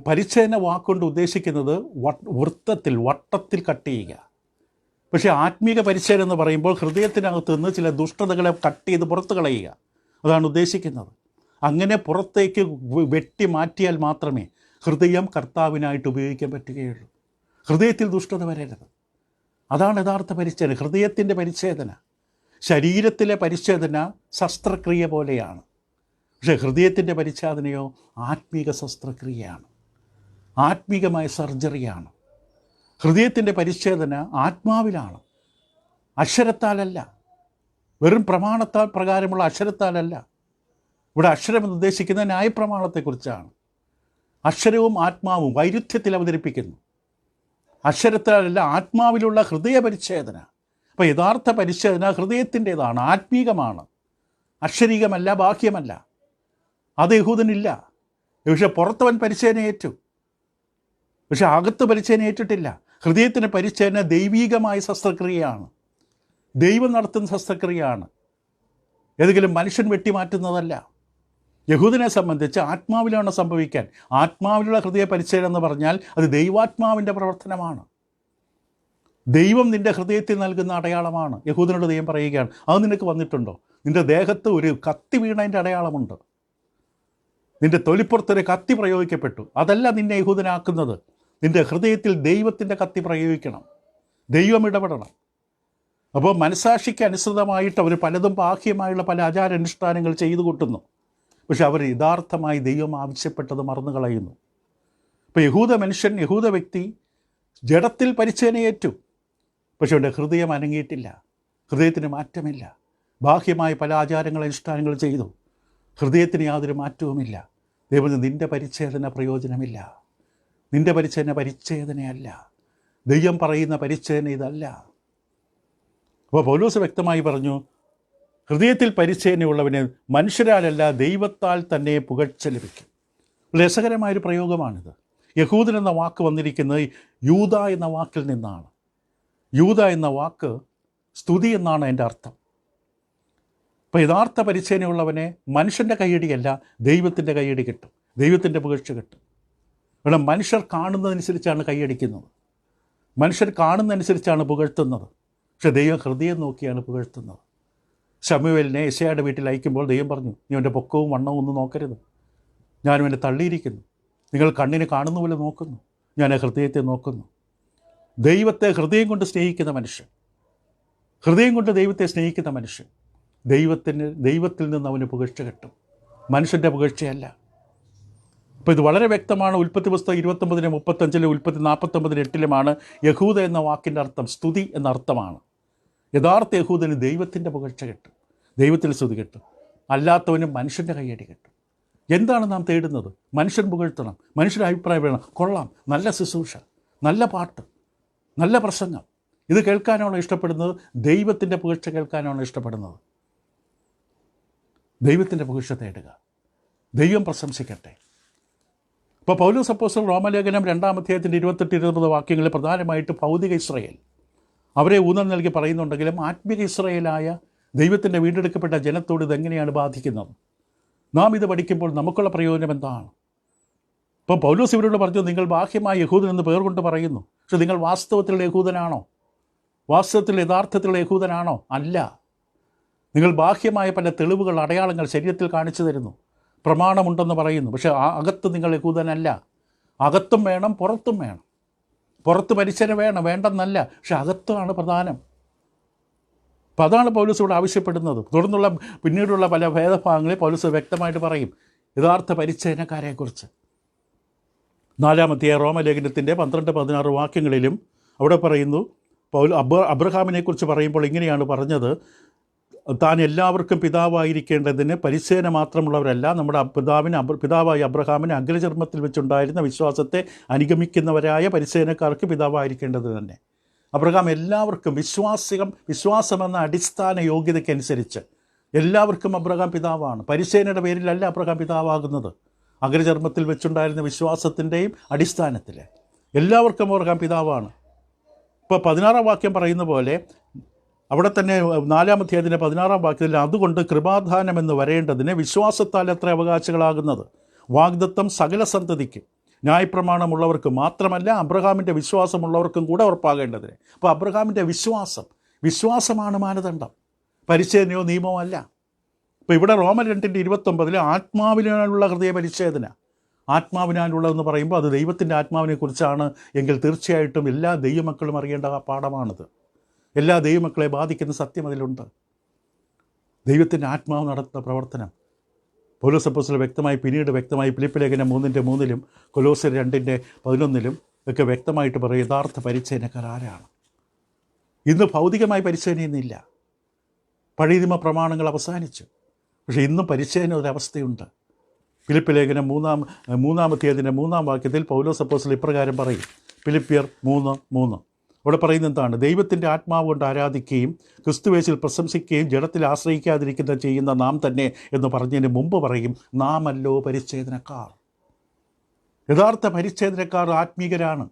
പരിച്ഛേദന വാക്കുകൊണ്ട് ഉദ്ദേശിക്കുന്നത് വട്ടത്തിൽ കട്ട് ചെയ്യുക. പക്ഷേ ആത്മീക പരിച്ഛേദന എന്ന് പറയുമ്പോൾ ഹൃദയത്തിനകത്ത് നിന്ന് ചില ദുഷ്ടതകളെ കട്ട് ചെയ്ത് പുറത്ത് കളയുക, അതാണ് ഉദ്ദേശിക്കുന്നത്. അങ്ങനെ പുറത്തേക്ക് വെട്ടി മാറ്റിയാൽ മാത്രമേ ഹൃദയം കർത്താവിനായിട്ട് ഉപയോഗിക്കാൻ പറ്റുകയുള്ളൂ. ഹൃദയത്തിൽ ദുഷ്ടത വരരുത്. അതാണ് യഥാർത്ഥ പരിച്ഛേദന, ഹൃദയത്തിൻ്റെ പരിച്ഛേദന. ശരീരത്തിലെ പരിച്ഛേദന ശസ്ത്രക്രിയ പോലെയാണ്. പക്ഷേ ഹൃദയത്തിൻ്റെ പരിച്ഛേദനയോ ആത്മീക ശസ്ത്രക്രിയയാണ്, ആത്മീകമായ സർജറിയാണ്. ഹൃദയത്തിൻ്റെ പരിച്ഛേദന ആത്മാവിലാണ്, അക്ഷരത്താലല്ല, വെറും പ്രമാണത്താൽ പ്രകാരമുള്ള അക്ഷരത്താലല്ല. ഇവിടെ അക്ഷരമെന്ന് ഉദ്ദേശിക്കുന്ന ന്യായപ്രമാണത്തെക്കുറിച്ചാണ്. അക്ഷരവും ആത്മാവും വൈരുദ്ധ്യത്തിൽ അവതരിപ്പിക്കുന്നു. അക്ഷരത്താലല്ല, ആത്മാവിലുള്ള ഹൃദയ പരിച്ഛേദന. അപ്പോൾ യഥാർത്ഥ പരിച്ഛേദന ഹൃദയത്തിൻ്റേതാണ്, ആത്മീകമാണ്, അക്ഷരീകമല്ല, ബാഹ്യമല്ല. അത് യഹൂദനില്ല. പക്ഷേ പുറത്തവൻ പരിച്ഛേദന ഏറ്റു, പക്ഷെ അകത്ത് പരിച്ഛേദന ഏറ്റിട്ടില്ല. ഹൃദയത്തിൻ്റെ പരിച്ഛേദന ദൈവീകമായ ശസ്ത്രക്രിയയാണ്, ദൈവം നടത്തുന്ന ശസ്ത്രക്രിയയാണ്, ഏതെങ്കിലും മനുഷ്യൻ വെട്ടിമാറ്റുന്നതല്ല. യഹൂദനെ സംബന്ധിച്ച് ആത്മാവിലാണ് സംഭവിക്കാൻ. ആത്മാവിലുള്ള ഹൃദയ പരിച്ഛേദന എന്ന് പറഞ്ഞാൽ അത് ദൈവാത്മാവിൻ്റെ പ്രവർത്തനമാണ്. ദൈവം നിൻ്റെ ഹൃദയത്തിൽ നൽകുന്ന അടയാളമാണ്. യഹൂദനോട് ദൈവം പറയുകയാണ്, അത് നിനക്ക് വന്നിട്ടുണ്ടോ? നിൻ്റെ ദേഹത്ത് ഒരു കത്തി വീണതിൻ്റെ അടയാളമുണ്ട്, നിൻ്റെ തൊലിപ്പുറത്തൊരു കത്തി പ്രയോഗിക്കപ്പെട്ടു. അതല്ല നിന്നെ യഹൂദനാക്കുന്നത്. നിൻ്റെ ഹൃദയത്തിൽ ദൈവത്തിൻ്റെ കത്തി പ്രയോഗിക്കണം, ദൈവം ഇടപെടണം. അപ്പോൾ മനസാക്ഷിക്ക് അനുസൃതമായിട്ട് അവർ പലതും ബാഹ്യമായുള്ള പല ആചാരാനുഷ്ഠാനങ്ങൾ ചെയ്തു കൂട്ടുന്നു. പക്ഷെ അവർ യഥാർത്ഥമായി ദൈവം ആവശ്യപ്പെട്ടത് മറന്നു കളയുന്നു. ഇപ്പോൾ യഹൂദ മനുഷ്യൻ, യഹൂദ വ്യക്തി ജഡത്തിൽ പരിച്ഛേദനയേറ്റു, പക്ഷെ അവൻ്റെ ഹൃദയം അനങ്ങിയിട്ടില്ല, ഹൃദയത്തിന് മാറ്റമില്ല. ബാഹ്യമായ പല അനുഷ്ഠാനങ്ങൾ ചെയ്തു, ഹൃദയത്തിന് യാതൊരു മാറ്റവുമില്ല. ദൈവം നിൻ്റെ പരിച്ഛേദന പ്രയോജനമില്ല, നിൻ്റെ പരിച്ഛേദനയല്ല, ദൈവം പറയുന്ന പരിച്ഛേദന ഇതല്ല. അപ്പോൾ പൗലോസ് വ്യക്തമായി പറഞ്ഞു, ഹൃദയത്തിൽ പരിച്ഛേദനയുള്ളവന് മനുഷ്യരാലല്ല ദൈവത്താൽ തന്നെ പുകഴ്ച ലഭിക്കും. രസകരമായൊരു പ്രയോഗമാണിത്. യഹൂദൻ എന്ന വാക്ക് വന്നിരിക്കുന്നത് യൂദ എന്ന വാക്കിൽ നിന്നാണ്. യൂദ എന്ന വാക്ക് സ്തുതി എന്നാണ് എൻ്റെ അർത്ഥം. അപ്പോൾ യഥാർത്ഥ പരിച്ഛേദനയുള്ളവനെ മനുഷ്യൻ്റെ കയ്യടിയല്ല, ദൈവത്തിൻ്റെ കയ്യടി കിട്ടും, ദൈവത്തിൻ്റെ പുകഴ്ച കിട്ടും. ഇവിടെ മനുഷ്യർ കാണുന്നതനുസരിച്ചാണ് കൈയടിക്കുന്നത്, മനുഷ്യർ കാണുന്നതനുസരിച്ചാണ് പുകഴ്ത്തുന്നത്. പക്ഷെ ദൈവം ഹൃദയം നോക്കിയാണ് പുകഴ്ത്തുന്നത്. ശമൂവേലിനെ യെശയ്യായുടെ വീട്ടിൽ അയക്കുമ്പോൾ ദൈവം പറഞ്ഞു, നീ അവൻ്റെ പൊക്കവും വണ്ണവും ഒന്നും നോക്കരുത്, ഞാനും എന്നെ തള്ളിയിരിക്കുന്നു. നിങ്ങൾ കണ്ണിന് കാണുന്ന പോലെ നോക്കുന്നു, ഞാൻ ഹൃദയത്തെ നോക്കുന്നു. ദൈവത്തെ ഹൃദയം കൊണ്ട് സ്നേഹിക്കുന്ന മനുഷ്യൻ, ഹൃദയം കൊണ്ട് ദൈവത്തെ സ്നേഹിക്കുന്ന മനുഷ്യൻ, ദൈവത്തിൽ നിന്ന് അവന് പുകഴ്ച കിട്ടും, മനുഷ്യൻ്റെ പുകഴ്ചയല്ല. അപ്പോൾ ഇത് വളരെ വ്യക്തമാണ്. ഉൽപ്പത്തി പുസ്തകം 29:35, ഉൽപ്പത്തി 49:8 യഹൂദ എന്ന വാക്കിൻ്റെ അർത്ഥം സ്തുതി എന്ന അർത്ഥമാണ്. യഥാർത്ഥ യഹൂദന് ദൈവത്തിൻ്റെ പുകഴ്ച കിട്ടും, ദൈവത്തിൽ സ്തുതി കിട്ടും, അല്ലാത്തവനും മനുഷ്യൻ്റെ കയ്യടി കിട്ടും. എന്താണ് നാം തേടുന്നത്? മനുഷ്യൻ പുകഴ്ത്തണം, മനുഷ്യൻ്റെ അഭിപ്രായം വേണം, കൊള്ളാം, നല്ല ശുശ്രൂഷ, നല്ല പാട്ട്, നല്ല പ്രസംഗം, ഇത് കേൾക്കാനാണോ ഇഷ്ടപ്പെടുന്നത്? ദൈവത്തിൻ്റെ പുകഴ്ച കേൾക്കാനാണോ ഇഷ്ടപ്പെടുന്നത്? ദൈവത്തിൻ്റെ പുകഴ്ച തേടുക, ദൈവം പ്രശംസിക്കട്ടെ. ഇപ്പോൾ പൗലോസ് അപ്പോസ്തലൻ റോമലേഖനം 2-ാം അധ്യായത്തിൻ്റെ 28-20 വാക്യങ്ങളിൽ പ്രധാനമായിട്ട് ഭൗതിക ഇസ്രായേൽ അവരെ ഊന്നൽ നൽകി പറയുന്നുണ്ടെങ്കിലും ആത്മീക ഇസ്രായേലായ ദൈവത്തിൻ്റെ വീണ്ടെടുക്കപ്പെട്ട ജനത്തോട് ഇതെങ്ങനെയാണ് ബാധിക്കുന്നത്? നാം ഇത് പഠിക്കുമ്പോൾ നമുക്കുള്ള പ്രയോജനം എന്താണ്? ഇപ്പോൾ പൗലോസ് ഇവരോട് പറഞ്ഞു, നിങ്ങൾ ബാഹ്യമായ യഹൂദൻ എന്ന് പേർ കൊണ്ട് പറയുന്നു, പക്ഷെ നിങ്ങൾ വാസ്തവത്തിലുള്ള യഹൂദനാണോ? വാസ്തവത്തിൽ യഥാർത്ഥത്തിലുള്ള യഹൂദനാണോ? അല്ല. നിങ്ങൾ ബാഹ്യമായ പല തെളിവുകൾ, അടയാളങ്ങൾ ശരീരത്തിൽ കാണിച്ചു തരുന്നു, പ്രമാണമുണ്ടെന്ന് പറയുന്നു, പക്ഷേ അകത്ത് നിങ്ങൾ യഹൂദനല്ല. അകത്തും വേണം, പുറത്തും വേണം. പുറത്ത് പരിച്ഛേദന വേണം, വേണ്ടെന്നല്ല, പക്ഷെ അകത്താണ് പ്രധാനം. അപ്പം അതാണ് പൗലോസ് ഇവിടെ ആവശ്യപ്പെടുന്നത്. തുടർന്നുള്ള പിന്നീടുള്ള പല ഭേദഭാഗങ്ങളിൽ പൗലോസ് വ്യക്തമായിട്ട് പറയും യഥാർത്ഥ പരിച്ഛേദനക്കാരെക്കുറിച്ച്. 4-ാം അധ്യായം റോമലേഖനത്തിൻ്റെ 12-16 വാക്യങ്ങളിലും അവിടെ പറയുന്നു, അബ്രഹാമിനെക്കുറിച്ച് പറയുമ്പോൾ ഇങ്ങനെയാണ് പറഞ്ഞത്, താൻ എല്ലാവർക്കും പിതാവായിരിക്കേണ്ടതിന് പരിച്ഛേദന മാത്രമുള്ളവരല്ല, നമ്മുടെ പിതാവായ അബ്രഹാമിന് അഗ്രചർമ്മത്തിൽ വെച്ചുണ്ടായിരുന്ന വിശ്വാസത്തെ അനുഗമിക്കുന്നവരായ പരിച്ഛേദനക്കാർക്ക് പിതാവായിരിക്കേണ്ടത് തന്നെ. അബ്രഹാം എല്ലാവർക്കും വിശ്വാസമെന്ന അടിസ്ഥാന യോഗ്യതയ്ക്കനുസരിച്ച് എല്ലാവർക്കും അബ്രഹാം പിതാവാണ്. പരിച്ഛേദനയുടെ പേരിലല്ല അബ്രഹാം പിതാവാകുന്നത്, അഗ്രചർമ്മത്തിൽ വെച്ചുണ്ടായിരുന്ന വിശ്വാസത്തിൻ്റെയും അടിസ്ഥാനത്തിൽ എല്ലാവർക്കും അബ്രഹാം പിതാവാണ്. ഇപ്പോൾ 16-ാം വാക്യം പറയുന്ന പോലെ അവിടെ തന്നെ 4-ാം അധ്യായത്തിൻ്റെ 16-ാം വാക്യത്തിൽ, അതുകൊണ്ട് കൃപാദാനം എന്ന് വരേണ്ടതിന് വിശ്വാസത്താൽ എത്ര അവകാശികളാകുന്നത്, വാഗ്ദത്തം സകല സന്തതിക്കും ന്യായപ്രമാണമുള്ളവർക്ക് മാത്രമല്ല, അബ്രഹാമിൻ്റെ വിശ്വാസമുള്ളവർക്കും കൂടെ ഉറപ്പാകേണ്ടതിന്. അപ്പോൾ അബ്രഹാമിൻ്റെ വിശ്വാസമാണ് മാനദണ്ഡം, പരിച്ഛേദനയോ നിയമമോ അല്ല. ഇപ്പോൾ ഇവിടെ റോമൻ 2:29 ആത്മാവിനാലുള്ള ഹൃദയ പരിച്ഛേദന, ആത്മാവിനാലുള്ളതെന്ന് പറയുമ്പോൾ അത് ദൈവത്തിൻ്റെ ആത്മാവിനെക്കുറിച്ചാണ് എങ്കിൽ തീർച്ചയായിട്ടും എല്ലാ ദൈവമക്കളും അറിയേണ്ട പാഠമാണിത്. എല്ലാ ദൈവമക്കളെ ബാധിക്കുന്ന സത്യം അതിലുണ്ട്. ദൈവത്തിൻ്റെ ആത്മാവ് നടത്തുന്ന പ്രവർത്തനം പൗലോസ് അപ്പോസ്തലൻ പിന്നീട് വ്യക്തമായി ഫിലിപ്പ് ലേഖനം 3:3 കൊലോസ്യർ 2:11 ഒക്കെ വ്യക്തമായിട്ട് പറയും യഥാർത്ഥ പരിച്ഛേദനക്കാർ ആരാണ്. ഇന്ന് ഭൗതികമായി പരിച്ഛേദനയൊന്നുമില്ല, പഴയ നിയമ പ്രമാണങ്ങൾ അവസാനിച്ചു. പക്ഷേ ഇന്നും പരിച്ഛേദന ഒരവസ്ഥയുണ്ട്. ഫിലിപ്പ് ലേഖനം 3 പൗലോസ് അപ്പോസ്തലൻ ഇപ്രകാരം പറയും, ഫിലിപ്പിയർ 3:3 അവിടെ പറയുന്നത് എന്താണ്? ദൈവത്തിൻ്റെ ആത്മാവ് കൊണ്ട് ആരാധിക്കുകയും ക്രിസ്തുവേശിൽ പ്രശംസിക്കുകയും ജഡത്തിൽ ആശ്രയിക്കാതിരിക്കുന്ന ചെയ്യുന്ന നാം തന്നെ എന്ന് പറഞ്ഞതിന് മുമ്പ് പറയും, നാമല്ലോ പരിച്ഛേദനക്കാർ. യഥാർത്ഥ പരിച്ഛേദനക്കാർ ആത്മീകരാണ്,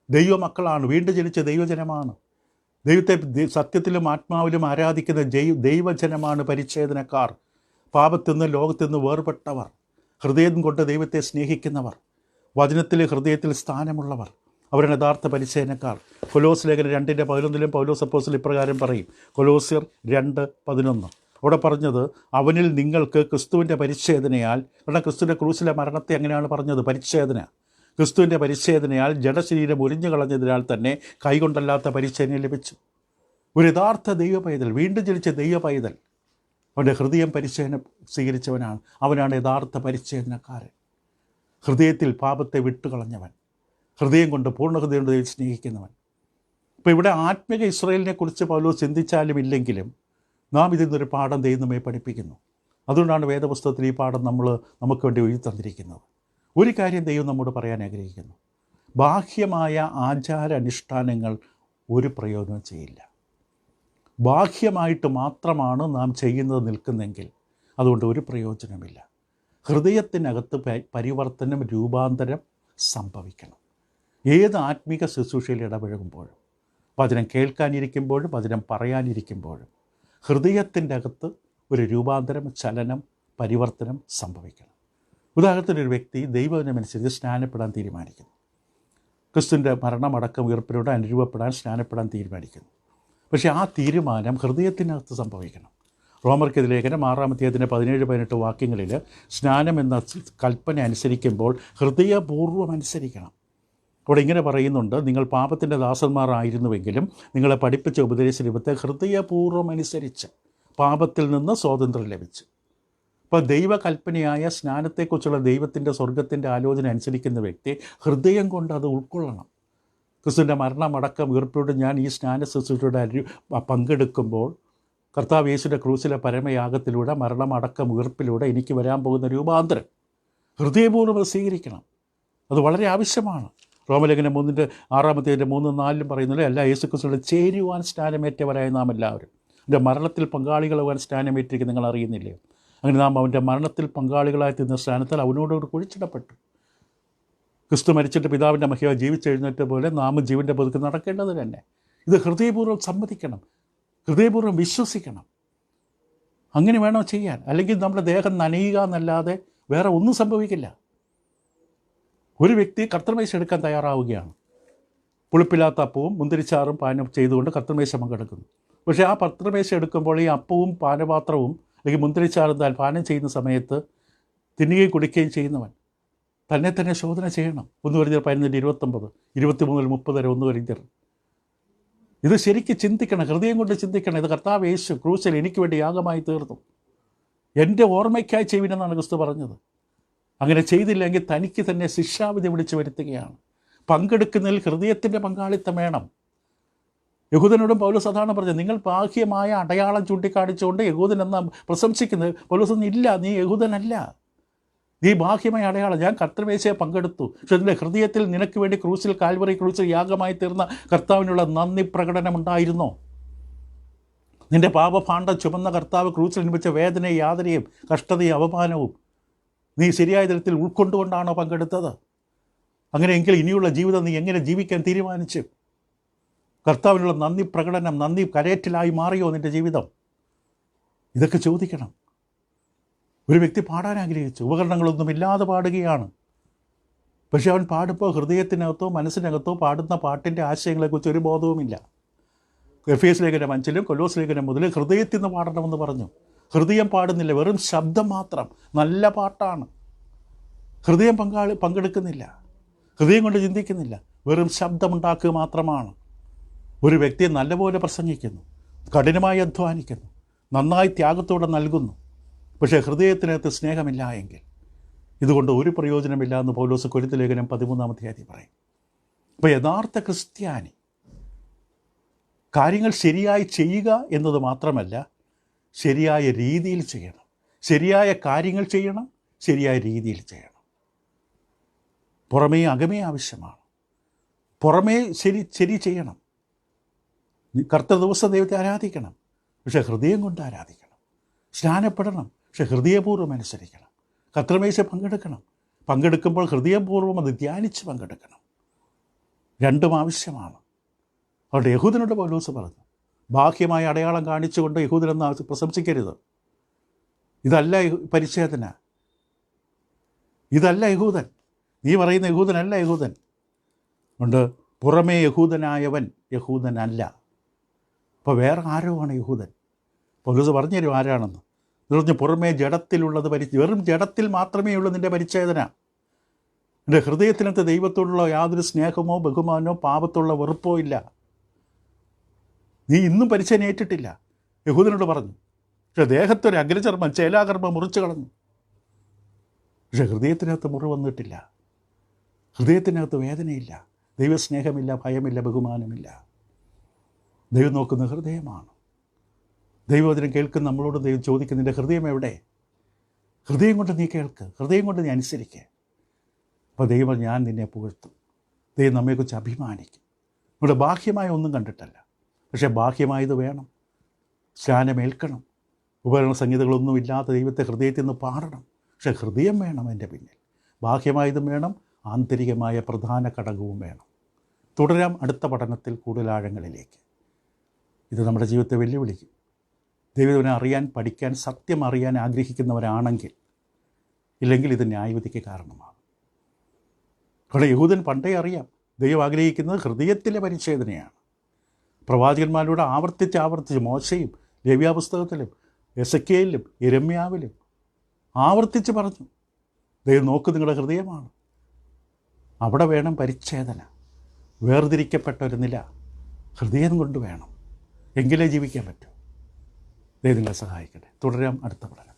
ദൈവമക്കളാണ്, വീണ്ടും ജനിച്ച ദൈവജനമാണ്. ദൈവത്തെ സത്യത്തിലും ആത്മാവിലും ആരാധിക്കുന്ന ദൈവജനമാണ് പരിച്ഛേദനക്കാർ. പാപത്തിൽ നിന്ന് ലോകത്തിൽ നിന്ന് വേർപെട്ടവർ, ഹൃദയം കൊണ്ട് ദൈവത്തെ സ്നേഹിക്കുന്നവർ, വചനത്തിൽ ഹൃദയത്തിൽ സ്ഥാനമുള്ളവർ, അവരാണ് യഥാർത്ഥ പരിച്ഛേദനക്കാർ. കൊലോസ് ലേഖനം 2:11 പൗലോസ് അപ്പോസ്തലൻ ഇപ്രകാരം പറയും, കൊലോസ്യർ 2:11 അവിടെ പറഞ്ഞത്, അവനിൽ നിങ്ങൾക്ക് ക്രിസ്തുവിൻ്റെ പരിച്ഛേദനയാൽ, കാരണം ക്രിസ്തുവിൻ്റെ ക്രൂശിലെ മരണത്തെ അങ്ങനെയാണ് പറഞ്ഞത്, പരിച്ഛേദന, ക്രിസ്തുവിൻ്റെ പരിച്ഛേദനയാൽ ജഡശരീരം ഉരിഞ്ഞു കളഞ്ഞതിനാൽ തന്നെ കൈകൊണ്ടല്ലാത്ത പരിച്ഛേദന ലഭിച്ചു. ഒരു യഥാർത്ഥ ദൈവ പൈതൽ, വീണ്ടും ജനിച്ച ദൈവ പൈതൽ, അവൻ്റെ ഹൃദയം പരിച്ഛേദന സ്വീകരിച്ചവനാണ്. അവനാണ് യഥാർത്ഥ പരിച്ഛേദനക്കാരൻ. ഹൃദയത്തിൽ പാപത്തെ വിട്ടുകളഞ്ഞവൻ, ഹൃദയം കൊണ്ട് പൂർണ്ണ ഹൃദയം കൊണ്ട് ദൈവം സ്നേഹിക്കുന്നവൻ. ഇപ്പോൾ ഇവിടെ ആത്മിക ഇസ്രായേലിനെ കുറിച്ച് പൗലോസ് ചിന്തിച്ചാലും ഇല്ലെങ്കിലും നാം ഇതിൽ നിന്നൊരു പാഠം ദൈവമേ പഠിപ്പിക്കുന്നു. അതുകൊണ്ടാണ് വേദപുസ്തകത്തിൽ ഈ പാഠം നമുക്ക് വേണ്ടി എഴുതി തന്നിരിക്കുന്നത്. ഒരു കാര്യം ദൈവം നമ്മോട് പറയാൻ ആഗ്രഹിക്കുന്നു, ബാഹ്യമായ ആചാരാനുഷ്ഠാനങ്ങൾ ഒരു പ്രയോജനം ചെയ്യില്ല. ബാഹ്യമായിട്ട് മാത്രമാണ് നാം ചെയ്യുന്നത് നിൽക്കുന്നെങ്കിൽ അതുകൊണ്ട് ഒരു പ്രയോജനമില്ല. ഹൃദയത്തിനകത്ത് പരിവർത്തനം, രൂപാന്തരം സംഭവിക്കണം. ഏത് ആത്മീക ശുശ്രൂഷയിൽ ഇടപഴകുമ്പോഴും, വചനം കേൾക്കാനിരിക്കുമ്പോഴും വചനം പറയാനിരിക്കുമ്പോഴും ഹൃദയത്തിൻ്റെ അകത്ത് ഒരു രൂപാന്തരം, ചലനം, പരിവർത്തനം സംഭവിക്കണം. ഉദാഹരണത്തിനൊരു വ്യക്തി ദൈവവചനമനുസരിച്ച് സ്നാനപ്പെടാൻ തീരുമാനിക്കുന്നു. ക്രിസ്തുവിൻ്റെ മരണമടക്കം ഉയർപ്പിലൂടെ അനുരൂപപ്പെടാൻ സ്നാനപ്പെടാൻ തീരുമാനിക്കുന്നു. പക്ഷേ ആ തീരുമാനം ഹൃദയത്തിനകത്ത് സംഭവിക്കണം. റോമർക്ക് ലേഖനം 6:17-18 വാക്യങ്ങളിൽ സ്നാനം എന്ന കൽപ്പന അനുസരിക്കുമ്പോൾ ഹൃദയപൂർവ്വം അനുസരിക്കണം. അവിടെ ഇങ്ങനെ പറയുന്നുണ്ട്, നിങ്ങൾ പാപത്തിൻ്റെ ദാസന്മാരായിരുന്നുവെങ്കിലും നിങ്ങളെ പഠിപ്പിച്ച ഉപദേശ രൂപത്തെ ഹൃദയപൂർവ്വം അനുസരിച്ച് പാപത്തിൽ നിന്ന് സ്വാതന്ത്ര്യം ലഭിച്ചു. അപ്പോൾ ദൈവകൽപ്പനയായ സ്നാനത്തെക്കുറിച്ചുള്ള ദൈവത്തിൻ്റെ സ്വർഗത്തിൻ്റെ ആലോചന അനുസരിക്കുന്ന വ്യക്തി ഹൃദയം കൊണ്ട് അത് ഉൾക്കൊള്ളണം. ക്രിസ്തുവിൻ്റെ മരണമടക്കം ഉയർപ്പിലൂടെ ഞാൻ ഈ സ്നാന ശുശ്രൂഷയുടെ പങ്കെടുക്കുമ്പോൾ കർത്താവ് യേശുവിൻ്റെ ക്രൂശിലെ പരമയാഗത്തിലൂടെ മരണമടക്കം ഉയർപ്പിലൂടെ എനിക്ക് വരാൻ പോകുന്ന രൂപാന്തരം ഹൃദയപൂർവ്വം സ്വീകരിക്കണം. അത് വളരെ ആവശ്യമാണ്. റോമലേഖനം 6:3-4 പറയുന്നത്, അല്ല യേശുക്രിസ്തുവിൽ ചേരുവാൻ സ്നാനമേറ്റവരായ നാം എല്ലാവരും എൻ്റെ മരണത്തിൽ പങ്കാളികളാവാൻ സ്നാനമേറ്റിരിക്കും, നിങ്ങൾ അറിയുന്നില്ലേ? അങ്ങനെ നാം അവൻ്റെ മരണത്തിൽ പങ്കാളികളായി തീർന്ന സ്നാനത്താൽ അവനോട് കുഴിച്ചിടപ്പെട്ടു. ക്രിസ്തു മരിച്ചിട്ട് പിതാവിൻ്റെ മഹിമ ജീവിച്ചെഴുന്നേറ്റ പോലെ നാമും ജീവൻ്റെ പതുക്കെ നടക്കേണ്ടത് തന്നെ. ഇത് ഹൃദയപൂർവ്വം സമ്മതിക്കണം, ഹൃദയപൂർവ്വം വിശ്വസിക്കണം. അങ്ങനെ വേണോ ചെയ്യാൻ. അല്ലെങ്കിൽ നമ്മുടെ ദേഹം നനയുക എന്നല്ലാതെ വേറെ ഒന്നും സംഭവിക്കില്ല. ഒരു വ്യക്തി കർത്തൃമേശ എടുക്കാൻ തയ്യാറാവുകയാണ്. പുളിപ്പില്ലാത്ത അപ്പവും മുന്തിരിച്ചാറും പാനം ചെയ്തുകൊണ്ട് കർത്തൃമേശ പങ്കെടുക്കുന്നു. പക്ഷേ ആ കർത്തൃമേശ എടുക്കുമ്പോൾ ഈ അപ്പവും പാനപാത്രവും അല്ലെങ്കിൽ മുന്തിരിച്ചാറും പാനം ചെയ്യുന്ന സമയത്ത് തിന്നുകയും കുടിക്കുകയും ചെയ്യുന്നവൻ തന്നെ തന്നെ ശോധന ചെയ്യണം. 1 കൊരിന്ത്യർ 11:29, 23-30 1 കൊരിന്ത്യർ. ഇത് ശരിക്കും ചിന്തിക്കണം, ഹൃദയം കൊണ്ട് ചിന്തിക്കണം. ഇത് കർത്താവ് യേശു ക്രൂശിൽ എനിക്ക് വേണ്ടി യാഗമായി തീർന്നു, എൻ്റെ ഓർമ്മയ്ക്കായി ചെയ്യുവിനെന്നാണ് ക്രിസ്തു പറഞ്ഞത്. അങ്ങനെ ചെയ്തില്ലെങ്കിൽ തനിക്ക് തന്നെ ശിക്ഷാവിധി വിളിച്ചു വരുത്തുകയാണ്. പങ്കെടുക്കുന്നതിൽ ഹൃദയത്തിൻ്റെ പങ്കാളിത്തം വേണം. യഹൂദനോടും പൗലോസ് അതാണ് പറഞ്ഞത്, നിങ്ങൾ ബാഹ്യമായ അടയാളം ചൂണ്ടിക്കാണിച്ചുകൊണ്ട് യഹൂദൻ എന്ന പ്രശംസിക്കുന്നത്. പൗലോസൊന്നും ഇല്ല, നീ യഹൂദനല്ല, നീ ബാഹ്യമായ അടയാളം. ഞാൻ കർത്തൃമേശയെ പങ്കെടുത്തു, പക്ഷെ അതിൻ്റെ ഹൃദയത്തിൽ നിനക്ക് വേണ്ടി ക്രൂശിൽ കാൽവറി ക്രൂശിൽ യാഗമായി തീർന്ന കർത്താവിനുള്ള നന്ദി പ്രകടനമുണ്ടായിരുന്നോ? നിൻ്റെ പാപഭാണ്ഡം ചുമന്ന കർത്താവ് ക്രൂശിൽ അനുഭവിച്ച വേദനയും യാതനയും കഷ്ടതയും അപമാനവും നീ ശരിയായ തരത്തിൽ ഉൾക്കൊണ്ടുകൊണ്ടാണോ പങ്കെടുത്തത്? അങ്ങനെയെങ്കിൽ ഇനിയുള്ള ജീവിതം നീ എങ്ങനെ ജീവിക്കാൻ തീരുമാനിച്ചു? കർത്താവിനുള്ള നന്ദി പ്രകടനം, നന്ദി കരേറ്റിലായി മാറിയോ നിൻ്റെ ജീവിതം? ഇതൊക്കെ ചോദിക്കണം. ഒരു വ്യക്തി പാടാൻ ആഗ്രഹിച്ചു, ഉപകരണങ്ങളൊന്നും ഇല്ലാതെ പാടുകയാണ്. പക്ഷെ അവൻ പാടുമ്പോൾ ഹൃദയത്തിനകത്തോ മനസ്സിനകത്തോ പാടുന്ന പാട്ടിൻ്റെ ആശയങ്ങളെക്കുറിച്ച് ഒരു ബോധവുമില്ല. എഫേസ് ലേഖനം 5 കൊലോസ് ലേഖനം മുതൽ ഹൃദയത്തിൽ നിന്ന് പാടണമെന്ന് പറഞ്ഞു. ഹൃദയം പാടുന്നില്ല, വെറും ശബ്ദം മാത്രം. നല്ല പാട്ടാണ്, ഹൃദയം പങ്കെടുക്കുന്നില്ല, ഹൃദയം കൊണ്ട് ചിന്തിക്കുന്നില്ല, വെറും ശബ്ദമുണ്ടാക്കുക മാത്രമാണ്. ഒരു വ്യക്തിയെ നല്ലപോലെ പ്രസംഗിക്കുന്നു, കഠിനമായി അധ്വാനിക്കുന്നു, നന്നായി ത്യാഗത്തോടെ നൽകുന്നു, പക്ഷേ ഹൃദയത്തിനകത്ത് സ്നേഹമില്ല എങ്കിൽ ഇതുകൊണ്ട് ഒരു പ്രയോജനമില്ല എന്ന് പൗലോസ് കൊരിന്ത്യർ ലേഖനം 13-ാം അധ്യായത്തിൽ പറയും. അപ്പോൾ യഥാർത്ഥ ക്രിസ്ത്യാനി കാര്യങ്ങൾ ശരിയായി ചെയ്യുക എന്നത് മാത്രമല്ല, ശരിയായ രീതിയിൽ ചെയ്യണം. ശരിയായ കാര്യങ്ങൾ ചെയ്യണം, ശരിയായ രീതിയിൽ ചെയ്യണം. പുറമേ അകമേ ആവശ്യമാണ്. പുറമേ ശരി ചെയ്യണം. കർത്തൃ ദിവസം ദൈവത്തെ ആരാധിക്കണം, പക്ഷേ ഹൃദയം കൊണ്ട് ആരാധിക്കണം. സ്നാനപ്പെടണം, പക്ഷേ ഹൃദയപൂർവ്വം അനുസരിക്കണം. കർത്തൃമേശ പങ്കെടുക്കുമ്പോൾ ഹൃദയപൂർവ്വം അത് ധ്യാനിച്ച് പങ്കെടുക്കണം. രണ്ടും ആവശ്യമാണ്. അതുകൊണ്ട് യഹൂദനോട് പൗലോസ് പറഞ്ഞു, ബാഹ്യമായ അടയാളം കാണിച്ചുകൊണ്ട് യഹൂദനെന്ന് പ്രശംസിക്കരുത്. ഇതല്ല പരിച്ഛേദന, ഇതല്ല യഹൂദൻ. നീ പറയുന്ന യഹൂദനല്ല യഹൂദൻ. അതുകൊണ്ട് പുറമേ യഹൂദനായവൻ യഹൂദനല്ല. അപ്പോൾ വേറെ ആരോ ആണ് യഹൂദൻ. പൗലോസ് പറഞ്ഞു തരും ആരാണെന്ന്. എന്ന് പറഞ്ഞ് പുറമേ ജഡത്തിലുള്ളത് വെറും ജഡത്തിൽ മാത്രമേ ഉള്ളൂ നിൻ്റെ പരിച്ഛേദന. എൻ്റെ ഹൃദയത്തിനകത്ത് ദൈവത്തോടുള്ള യാതൊരു സ്നേഹമോ ബഹുമാനമോ പാപത്തുള്ള വെറുപ്പോ ഇല്ല. നീ ഇന്നും പരിച്ഛേദന ഏറ്റിട്ടില്ല. യഹൂദനോട് പറഞ്ഞു, പക്ഷേ ദേഹത്തൊരു അഗ്രചർമ്മം ചേലാകർമ്മം മുറിച്ചു കളഞ്ഞു. പക്ഷേ ഹൃദയത്തിനകത്ത് മുറിവ് വന്നിട്ടില്ല. ഹൃദയത്തിനകത്ത് വേദനയില്ല, ദൈവസ്നേഹമില്ല, ഭയമില്ല, ബഹുമാനമില്ല. ദൈവം നോക്കുന്ന ഹൃദയമാണ്. ദൈവവചനം കേൾക്കുന്ന നമ്മളോട് ദൈവം ചോദിക്കുന്ന, നിൻ്റെ ഹൃദയം എവിടെ? ഹൃദയം കൊണ്ട് നീ കേൾക്ക്, ഹൃദയം കൊണ്ട് നീ അനുസരിക്കുക. അപ്പോൾ ദൈവം ഞാൻ നിന്നെ പുകഴ്ത്തും. ദൈവം നമ്മെക്കുറിച്ച് അഭിമാനിക്കും. നമ്മുടെ ബാഹ്യമായ ഒന്നും കണ്ടിട്ടല്ല, പക്ഷേ ബാഹ്യമായത് വേണം. സ്നാനമേൽക്കണം, ഉപകരണ സംഗീതങ്ങളൊന്നും ഇല്ലാത്ത ദൈവത്തെ ഹൃദയത്തിൽ നിന്ന് പാടണം. പക്ഷേ ഹൃദയം വേണം എൻ്റെ പിന്നിൽ. ബാഹ്യമായതും വേണം, ആന്തരികമായ പ്രധാന ഘടകവും വേണം. തുടരാം അടുത്ത പഠനത്തിൽ കൂടുതൽ ആഴങ്ങളിലേക്ക്. ഇത് നമ്മുടെ ജീവിതത്തെ വെല്ലുവിളിക്കും. ദൈവത്തിനെ അറിയാൻ, പഠിക്കാൻ, സത്യം അറിയാൻ ആഗ്രഹിക്കുന്നവരാണെങ്കിൽ, ഇല്ലെങ്കിൽ ഇത് ന്യായവിധിക്ക് കാരണമാകും. കാരണം യഹൂദൻ പണ്ടേ അറിയാം, ദൈവം ആഗ്രഹിക്കുന്നത് ഹൃദയത്തിലെ പരിച്ഛേദനയാണ്. പ്രവാചകന്മാരോട് ആവർത്തിച്ച് മോശയും ലേവ്യാപുസ്തകത്തിലും എസെക്കിയേലിലും യിരെമ്യാവിലും ആവർത്തിച്ച് പറഞ്ഞു, ദൈവം നോക്ക് നിങ്ങളുടെ ഹൃദയമാണ്. അവിടെ വേണം പരിച്ഛേദന. വേർതിരിക്കപ്പെട്ട ഒരു നില ഹൃദയം കൊണ്ട് വേണം, എങ്കിലേ ജീവിക്കാൻ പറ്റൂ. ദൈവം നിങ്ങളെ സഹായിക്കട്ടെ. തുടരാം അടുത്ത പഠനം.